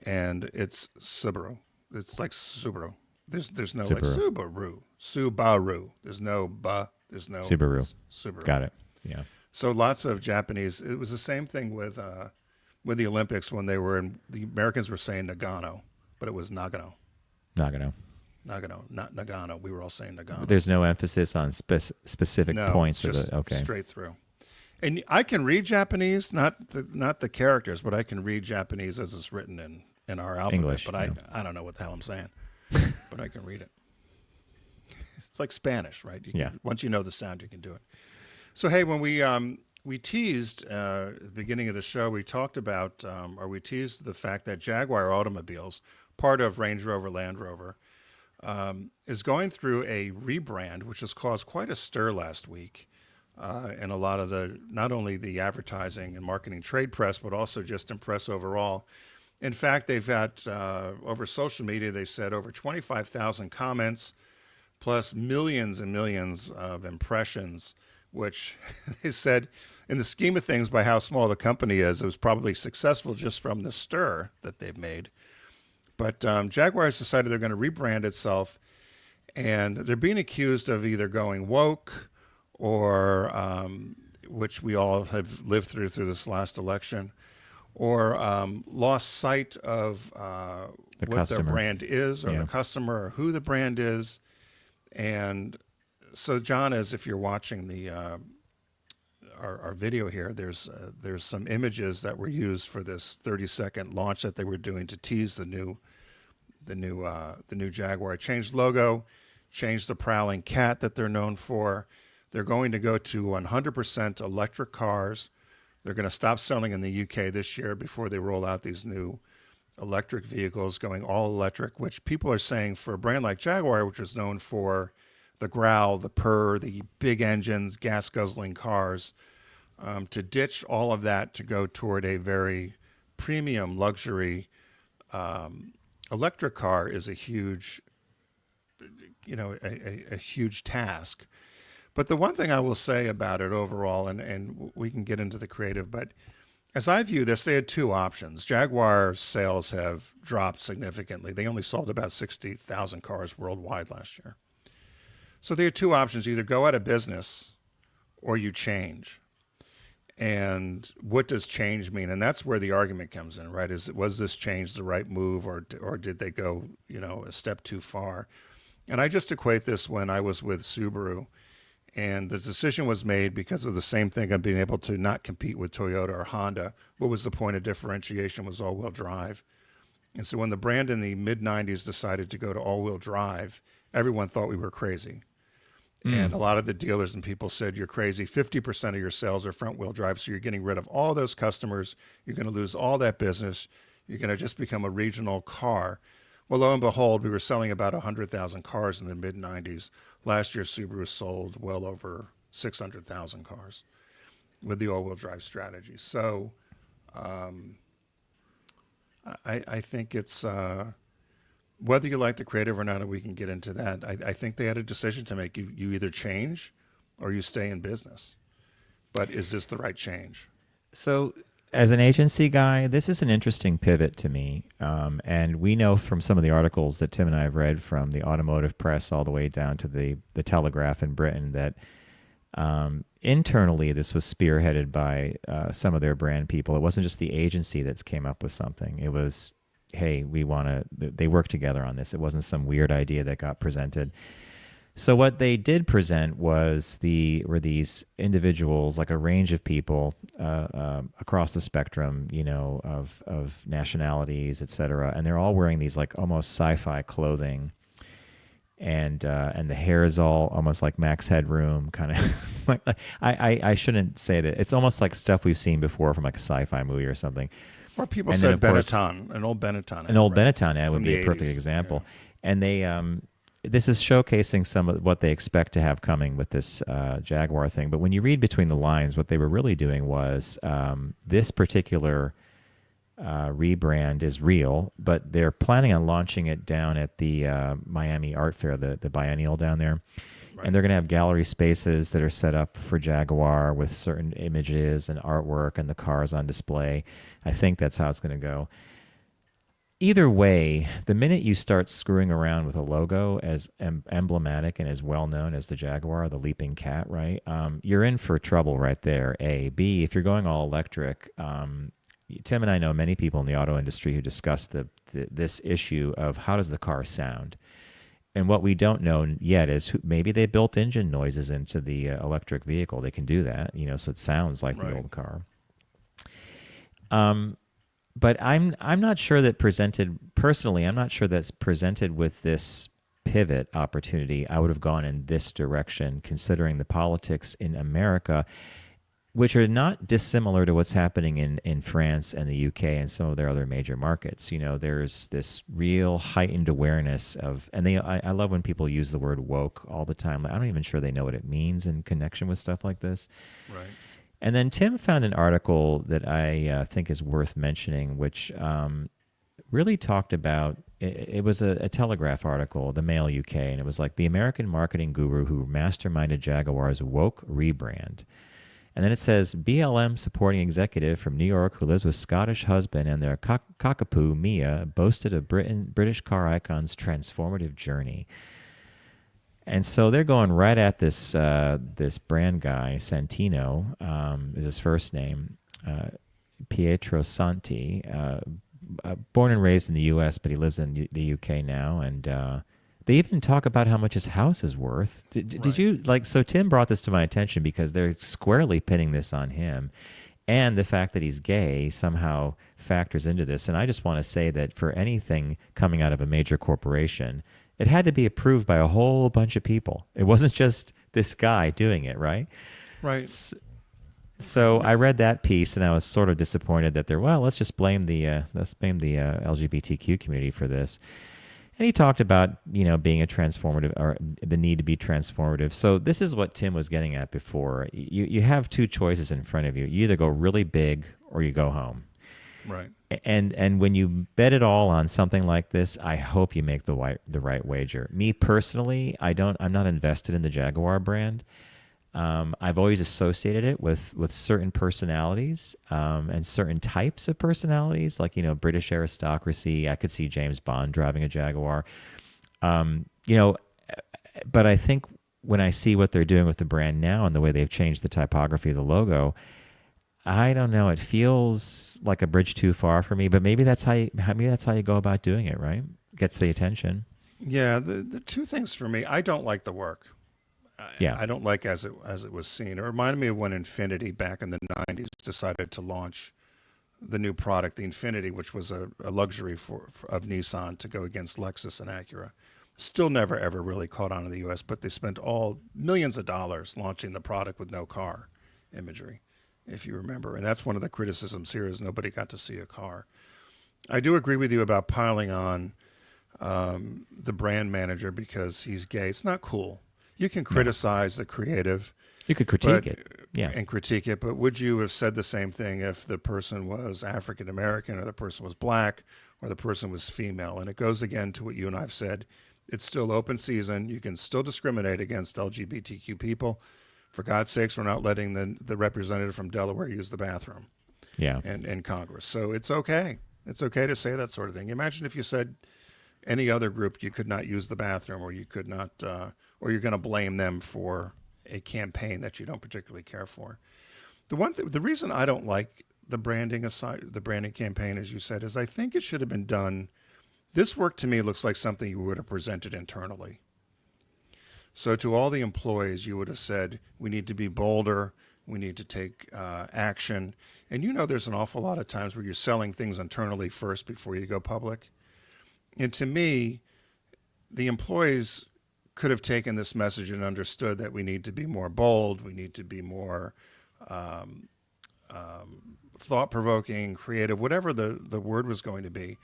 and it's Subaru. It's like Subaru. There's no like Subaru. Subaru. There's no ba. There's no Subaru. it's Subaru. Got it. Yeah. So lots of Japanese. It was the same thing with the Olympics when they were in. The Americans were saying Nagano, but it was Nagano. Nagano. Nagano, not Nagano. We were all saying Nagano. There's no emphasis on specific No, points it's of just the. Okay. straight through. And I can read Japanese, not the characters, but I can read Japanese as it's written in our alphabet. English, but yeah. I don't know what the hell I'm saying, but I can read it. It's like Spanish, right? Yeah. Once you know the sound, you can do it. So hey, when we teased at the beginning of the show, we talked about we teased the fact that Jaguar automobiles, part of Range Rover Land Rover, is going through a rebrand, which has caused quite a stir last week. And a lot of not only the advertising and marketing trade press, but also just in press overall. In fact, they've got, over social media, they said over 25,000 comments, plus millions and millions of impressions, which they said, in the scheme of things, by how small the company is, it was probably successful just from the stir that they've made. But Jaguar has decided they're going to rebrand itself, and they're being accused of either going woke, or which we all have lived through this last election, or lost sight of what customer. their brand is, or Yeah. the customer, or who the brand is. And so, John, as if you're watching the our video here, there's some images that were used for this 30-second launch that they were doing to tease the new Jaguar. Changed logo, changed the prowling cat that they're known for. They're going to go to 100% electric cars. They're going to stop selling in the UK this year before they roll out these new electric vehicles going all electric, which people are saying for a brand like Jaguar, which is known for the growl, the purr, the big engines, gas guzzling cars, to ditch all of that to go toward a very premium luxury electric car is a huge, a huge task. But the one thing I will say about it overall, and we can get into the creative, but as I view this, they had two options. Jaguar sales have dropped significantly. They only sold about 60,000 cars worldwide last year. So they had two options: either go out of business or you change. And what does change mean? And that's where the argument comes in, right? Was this change the right move, or did they go, a step too far? And I just equate this when I was with Subaru. And the decision was made because of the same thing of being able to not compete with Toyota or Honda. What was the point of differentiation was all-wheel drive. And so when the brand in the mid-90s decided to go to all-wheel drive, everyone thought we were crazy. And a lot of the dealers and people said, you're crazy. 50% of your sales are front-wheel drive, so you're getting rid of all those customers. You're going to lose all that business. You're going to just become a regional car. Well, lo and behold, we were selling about 100,000 cars in the mid-90s. Last year, Subaru sold well over 600,000 cars with the all-wheel drive strategy. So I think it's, whether you like the creative or not, we can get into that. I think they had a decision to make. You either change or you stay in business. But is this the right change? So as an agency guy, this is an interesting pivot to me. And we know from some of the articles that Tim and I have read from the automotive press all the way down to the Telegraph in Britain that internally this was spearheaded by some of their brand people. It wasn't just the agency that came up with something. It was, hey, they work together on this. It wasn't some weird idea that got presented. So what they did present were these individuals, like a range of people across the spectrum, of nationalities, et cetera, and they're all wearing these like almost sci-fi clothing, and the hair is all almost like Max Headroom, kind of. Like I shouldn't say that. It's almost like stuff we've seen before from like a sci-fi movie or something. Or people And said then, of course, Benetton, an old Benetton ad. an old right? Benetton ad would From be the a perfect 80s. example. Yeah. And they this is showcasing some of what they expect to have coming with this Jaguar thing. But when you read between the lines, what they were really doing was this particular rebrand is real, but they're planning on launching it down at the Miami Art Fair, the biennial down there. Right. And they're going to have gallery spaces that are set up for Jaguar with certain images and artwork and the cars on display. I think that's how it's going to go. Either way, the minute you start screwing around with a logo as emblematic and as well-known as the Jaguar, the leaping cat, right, you're in for trouble right there, A. B, if you're going all electric, Tim and I know many people in the auto industry who discuss this issue of how does the car sound. And what we don't know yet is maybe they built engine noises into the electric vehicle. They can do that, so it sounds like the old car. But I'm not sure that I'm not sure that's presented with this pivot opportunity. I would have gone in this direction, considering the politics in America, which are not dissimilar to what's happening in France and the UK and some of their other major markets. There's this real heightened awareness of, and I love when people use the word woke all the time. I'm not even sure they know what it means in connection with stuff like this. Right. And then Tim found an article that I think is worth mentioning, which really talked about, it was a Telegraph article, the Mail UK, and it was like the American marketing guru who masterminded Jaguar's woke rebrand. And then it says, BLM supporting executive from New York who lives with Scottish husband and their cockapoo, Mia, boasted of British car icon's transformative journey. And so they're going right at this brand guy, Santino, is his first name, Pietro Santi, born and raised in the U.S., but he lives in the U.K. now. And they even talk about how much his house is worth. Did you, so Tim brought this to my attention because they're squarely pinning this on him. And the fact that he's gay somehow factors into this. And I just want to say that for anything coming out of a major corporation, it had to be approved by a whole bunch of people. It wasn't just this guy doing it, right? Right. So I read that piece and I was sort of disappointed that let's blame the LGBTQ community for this. And he talked about, being a transformative, or the need to be transformative. So this is what Tim was getting at before. You have two choices in front of you. You either go really big or you go home. Right. And when you bet it all on something like this, I hope you make the right wager. Me personally, I'm not invested in the Jaguar brand. I've always associated it with certain personalities and certain types of personalities, like British aristocracy. I could see James Bond driving a Jaguar. But I think when I see what they're doing with the brand now and the way they've changed the typography of the logo, I don't know. It feels like a bridge too far for me, but maybe that's how you go about doing it, right? Gets the attention. Yeah, the two things for me, I don't like the work. Yeah. I don't like as it was seen. It reminded me of when Infiniti back in the 90s decided to launch the new product, the Infiniti, which was a luxury of Nissan to go against Lexus and Acura. Still never ever really caught on in the U.S., but they spent millions of dollars launching the product with no car imagery, if you remember. And that's one of the criticisms here is nobody got to see a car. I do agree with you about piling on the brand manager because he's gay. It's not cool. You can criticize the creative. You could critique it. Yeah. And critique it, but would you have said the same thing if the person was African American or the person was black or the person was female? And it goes again to what you and I have said. It's still open season. You can still discriminate against LGBTQ people. For God's sakes, we're not letting the representative from Delaware use the bathroom. Yeah. and Congress. So it's okay. It's okay to say that sort of thing. Imagine if you said any other group you could not use the bathroom, or you could not, or you're going to blame them for a campaign that you don't particularly care for. The reason I don't like the branding campaign, as you said, is I think it should have been done. This work to me looks like something you would have presented internally. So to all the employees, you would have said, we need to be bolder. We need to take action. And there's an awful lot of times where you're selling things internally first before you go public. And to me, the employees could have taken this message and understood that we need to be more bold. We need to be more thought-provoking, creative, whatever the word was going to be,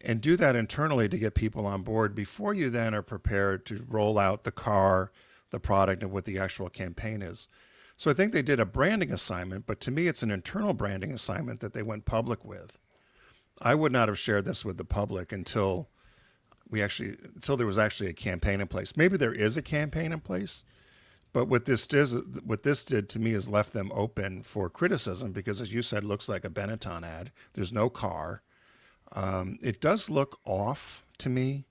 and do that internally to get people on board before you then are prepared to roll out the car, the product, and what the actual campaign is. So I think they did a branding assignment, but to me it's an internal branding assignment that they went public with. I would not have shared this with the public until there was actually a campaign in place. Maybe there is a campaign in place, but what this did to me is left them open for criticism because, as you said, it looks like a Benetton ad. There's no car. It does look off to me.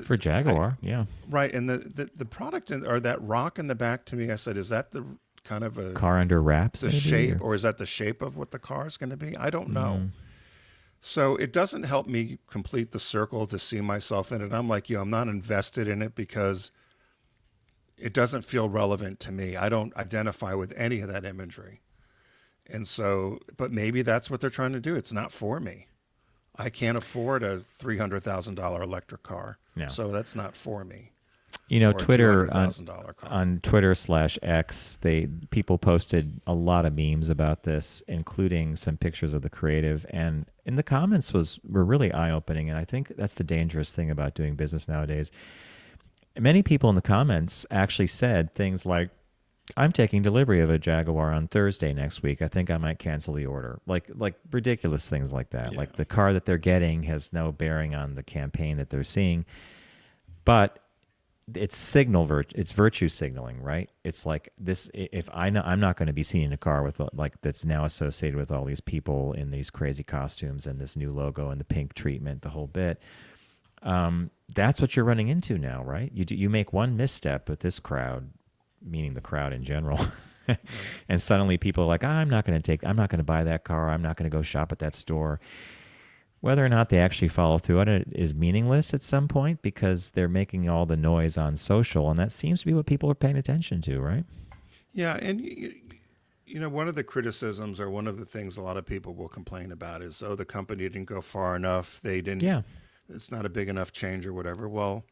For Jaguar, yeah. Right, and the product or that rock in the back, to me, I said, is that the kind of a car under wraps? The maybe, shape, or is that the shape of what the car is going to be? I don't know. So it doesn't help me complete the circle to see myself in it. I'm like you, I'm not invested in it because it doesn't feel relevant to me. I don't identify with any of that imagery. And so, but maybe that's what they're trying to do. It's not for me. I can't afford a $300,000 electric car. No. So that's not for me. Twitter car. on Twitter/X, people posted a lot of memes about this, including some pictures of the creative, and in the comments were really eye-opening. And I think that's the dangerous thing about doing business nowadays. Many people in the comments actually said things like, I'm taking delivery of a Jaguar on Thursday next week. I think I might cancel the order. Like ridiculous things like that. Yeah. Like the car that they're getting has no bearing on the campaign that they're seeing. But it's it's virtue signaling, right? It's like this, if I know I'm not going to be seen in a car with that's now associated with all these people in these crazy costumes and this new logo and the pink treatment, the whole bit. That's what you're running into now, right? You make one misstep with this crowd, meaning the crowd in general. And suddenly people are like, I'm not going to buy that car. I'm not going to go shop at that store. Whether or not they actually follow through on it is meaningless at some point because they're making all the noise on social. And that seems to be what people are paying attention to, right? Yeah. And, one of the criticisms or one of the things a lot of people will complain about is, the company didn't go far enough. They didn't. Yeah. It's not a big enough change or whatever. Well,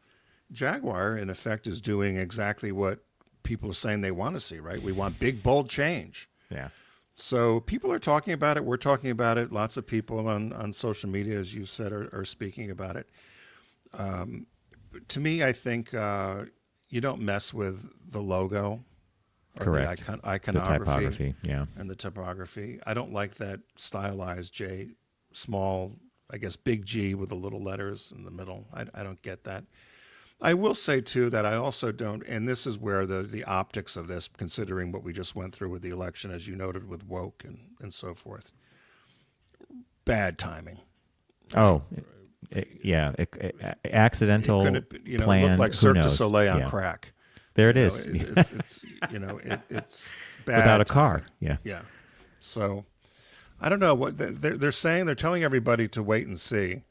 Jaguar, in effect, is doing exactly what people are saying they want to see, right? We want big, bold change. Yeah. So people are talking about it. We're talking about it. Lots of people on social media, as you said, are speaking about it. To me, I think you don't mess with the logo or Correct. the iconography, The typography, yeah. and the typography. I don't like that stylized J, small, I guess, big G with the little letters in the middle. I don't get that. I will say, too, that I also don't, and this is where the optics of this, considering what we just went through with the election, as you noted, with woke and so forth, bad timing. Oh, accidental, It planned, looked like who Cirque du knows? Soleil on Yeah. crack. There it is. It's bad. Without a timing. car, yeah. Yeah. So I don't know what they're saying. They're telling everybody to wait and see.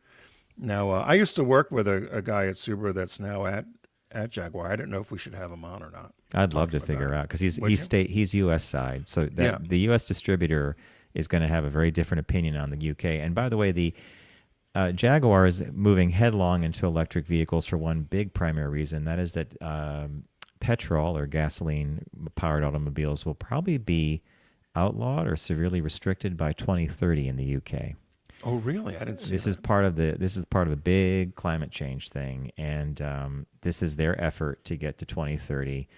Now, I used to work with a guy at Subaru that's now at Jaguar. I don't know if we should have him on or not. I'd love to figure out because he's U.S. side, so Yeah. the U.S. distributor is going to have a very different opinion on the U.K. And by the way, the Jaguar is moving headlong into electric vehicles for one big primary reason. That is that petrol or gasoline-powered automobiles will probably be outlawed or severely restricted by 2030 in the U.K. Oh, really? I didn't see This that. is part of a big climate change thing, and this is their effort to get to 2030.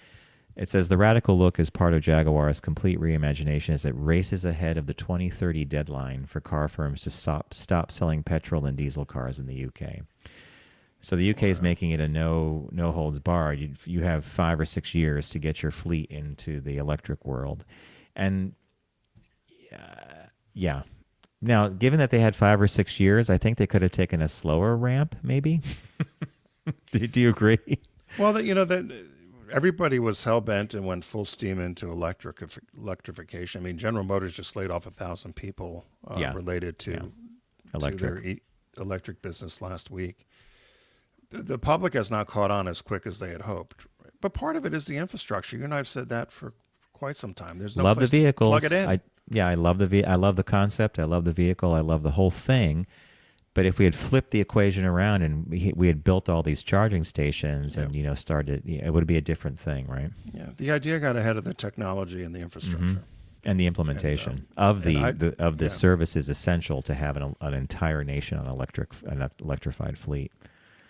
It says the radical look is part of Jaguar's complete reimagination as it races ahead of the 2030 deadline for car firms to stop selling petrol and diesel cars in the UK. So the UK is making it a no holds barred. You have 5 or 6 years to get your fleet into the electric world, and Yeah. Now, given that they had 5 or 6 years, I think they could have taken a slower ramp, maybe. Do you agree? Well, that everybody was hell bent and went full steam into electrification. I mean, General Motors just laid off 1,000 people related to their electric business last week. The public has not caught on as quick as they had hoped, but part of it is the infrastructure. You and I have said that for quite some time. There's no love the place to vehicles. plug it in. I love I love the concept. I love the vehicle. I love the whole thing. But if we had flipped the equation around and we had built all these charging stations and started, it would be a different thing, right? Yeah, the idea got ahead of the technology and the infrastructure and the implementation of the service is essential to have an entire nation on an electrified fleet.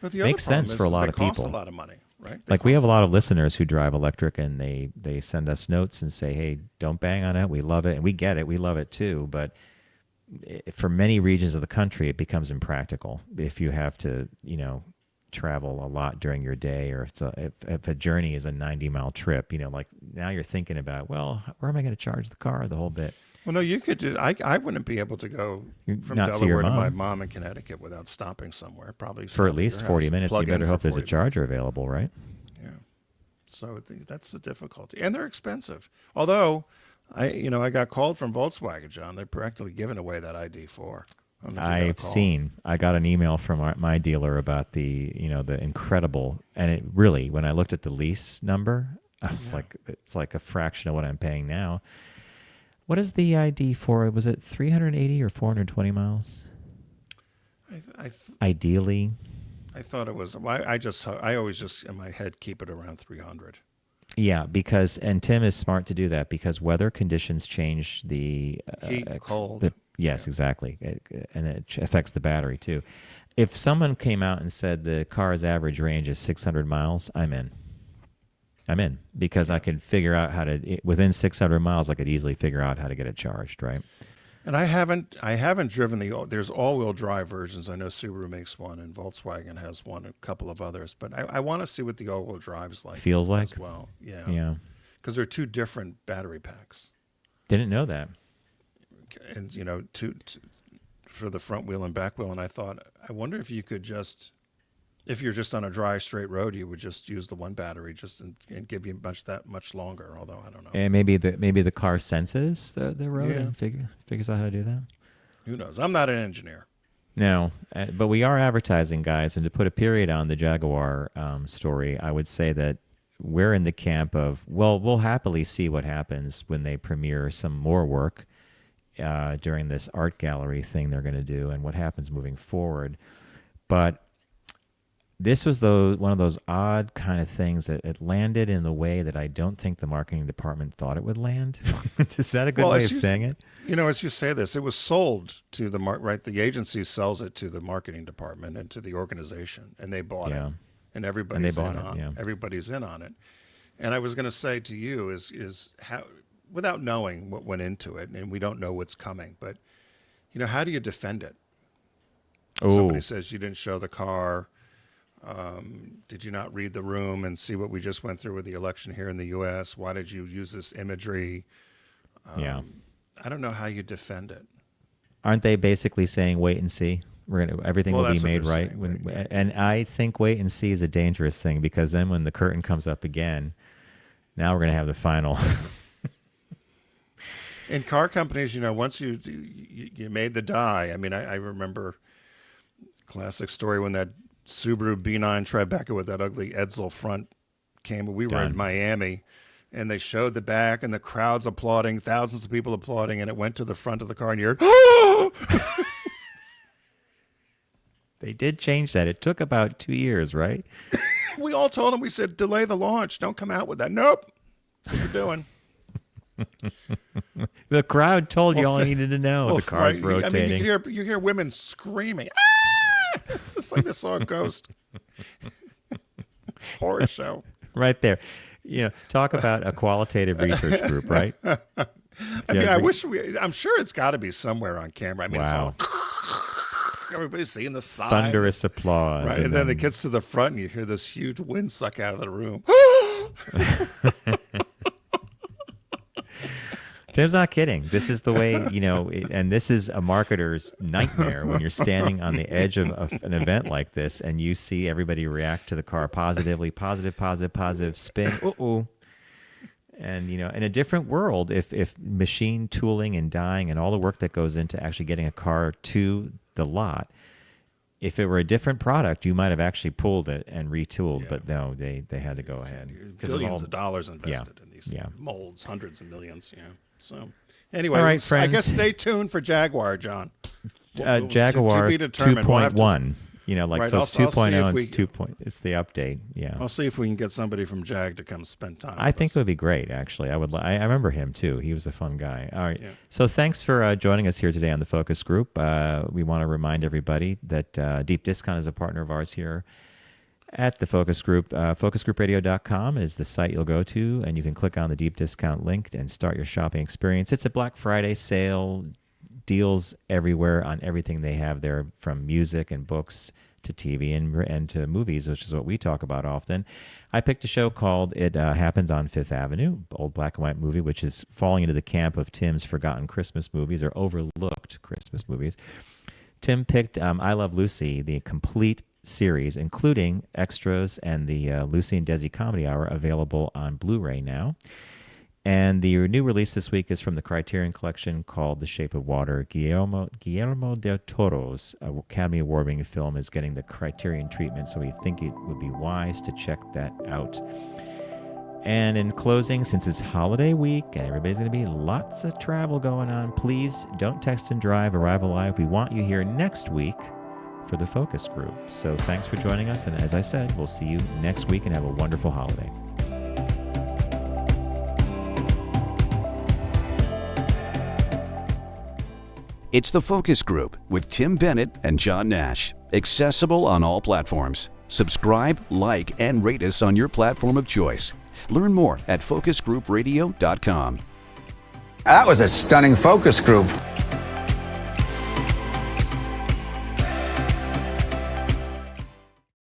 But the Makes sense for a lot of people. people. Cost a lot of money, right? Like we have a lot of listeners who drive electric, and they send us notes and say, "Hey, don't bang on it. We love it, and we get it. We love it too." But for many regions of the country, it becomes impractical if you have to, travel a lot during your day, or if a journey is a 90-mile trip. Like now you're thinking about, well, where am I going to charge the car? The whole bit. Well, no, you could do. I wouldn't be able to go from Delaware to my mom in Connecticut without stopping somewhere. Probably for at least 40 minutes. You better hope there's a charger available, right? Yeah. So that's the difficulty, and they're expensive. Although, I got called from Volkswagen, John. They're practically giving away that ID4. I've seen. I got an email from my dealer about the incredible, and it really, when I looked at the lease number, I was like, it's like a fraction of what I'm paying now. What is the ID for? Was it 380 or 420 miles? Ideally. I thought it was. I always just in my head keep it around 300. Yeah, and Tim is smart to do that because weather conditions change the heat, cold. Yes, exactly, and it affects the battery too. If someone came out and said the car's average range is 600 miles, I'm in. Because I could figure out within 600 miles, I could easily figure out how to get it charged, right? And I haven't driven there's all-wheel drive versions. I know Subaru makes one and Volkswagen has one, a couple of others. But I want to see what the all-wheel drive's like. Feels like? As well, yeah. Yeah. Because they're two different battery packs. Didn't know that. And, for the front wheel and back wheel. And I thought, I wonder if you could if you're just on a dry, straight road, you would just use the one battery and give you that much longer. Although I don't know. And maybe the car senses the road and figures out how to do that. Who knows? I'm not an engineer. No, but we are advertising, guys. And to put a period on the Jaguar story, I would say that we're in the camp of, well, we'll happily see what happens when they premiere some more work during this art gallery thing they're going to do and what happens moving forward. But this was one of those odd kind of things that it landed in the way that I don't think the marketing department thought it would land. Is that a good way of saying it? As you say this, it was sold to the right. The agency sells it to the marketing department and to the organization, and they bought it, and everybody's in on it. And I was going to say to you is how, without knowing what went into it, and we don't know what's coming, but how do you defend it? Somebody says you didn't show the car. Did you not read the room and see what we just went through with the election here in the U.S.? Why did you use this imagery? I don't know how you defend it. Aren't they basically saying wait and see? Everything will be made right. And I think wait and see is a dangerous thing because then when the curtain comes up again, now we're going to have the final. In car companies, once you made the die. I mean, I remember classic story when that Subaru B9 Tribeca with that ugly Edsel front came. We were in Miami, and they showed the back, and the crowd's applauding, thousands of people applauding, and it went to the front of the car, and you heard, oh! They did change that. It took about 2 years, right? We all told them, we said, delay the launch. Don't come out with that. Nope. That's what we're doing. The crowd told you all you needed to know. The car's rotating. I mean, you hear women screaming. Ah! It's like they saw a ghost. Horror show. Right there. Talk about a qualitative research group, right? I'm sure it's got to be somewhere on camera. I mean, wow. It's all, everybody's seeing the side. Thunderous applause. Right, and then it gets to the front, and you hear this huge wind suck out of the room. Tim's not kidding. This is the way, and this is a marketer's nightmare when you're standing on the edge of an event like this and you see everybody react to the car positively, positive, spin, And, in a different world, if machine tooling and dyeing and all the work that goes into actually getting a car to the lot, if it were a different product, you might have actually pulled it and retooled. Yeah. But no, they had to go ahead. Billions of dollars invested in these molds, hundreds of millions. So anyway, all right, friends. I guess stay tuned for Jaguar, John. Jaguar to be determined. 2.1. So it's 2.0 and it's 2. It's the update. Yeah. I'll see if we can get somebody from Jag to come spend time. I think it would be great, actually. I remember him too. He was a fun guy. All right. Yeah. So thanks for joining us here today on the Focus Group. We want to remind everybody that Deep Discount is a partner of ours here at the Focus Group. FocusGroupRadio.com is the site you'll go to, and you can click on the Deep Discount link and start your shopping experience. It's a Black Friday sale. Deals everywhere on everything they have there, from music and books to TV and to movies, which is what we talk about often. I picked a show called It Happened on Fifth Avenue, old black and white movie, which is falling into the camp of Tim's forgotten Christmas movies or overlooked Christmas movies. Tim picked I Love Lucy, the complete series, including extras and the Lucy and Desi Comedy Hour, available on Blu-ray now. And the new release this week is from the Criterion Collection called The Shape of Water. Guillermo del Toro's Academy Award-winning film is getting the Criterion treatment, so we think it would be wise to check that out. And in closing, since it's holiday week and everybody's going to be lots of travel going on, please don't text and drive, arrive alive. We want you here next week for the Focus Group. So thanks for joining us, and as I said, we'll see you next week and have a wonderful holiday. It's the Focus Group with Tim Bennett and John Nash. Accessible on all platforms. Subscribe, like, and rate us on your platform of choice. Learn more at focusgroupradio.com. That was a stunning focus group.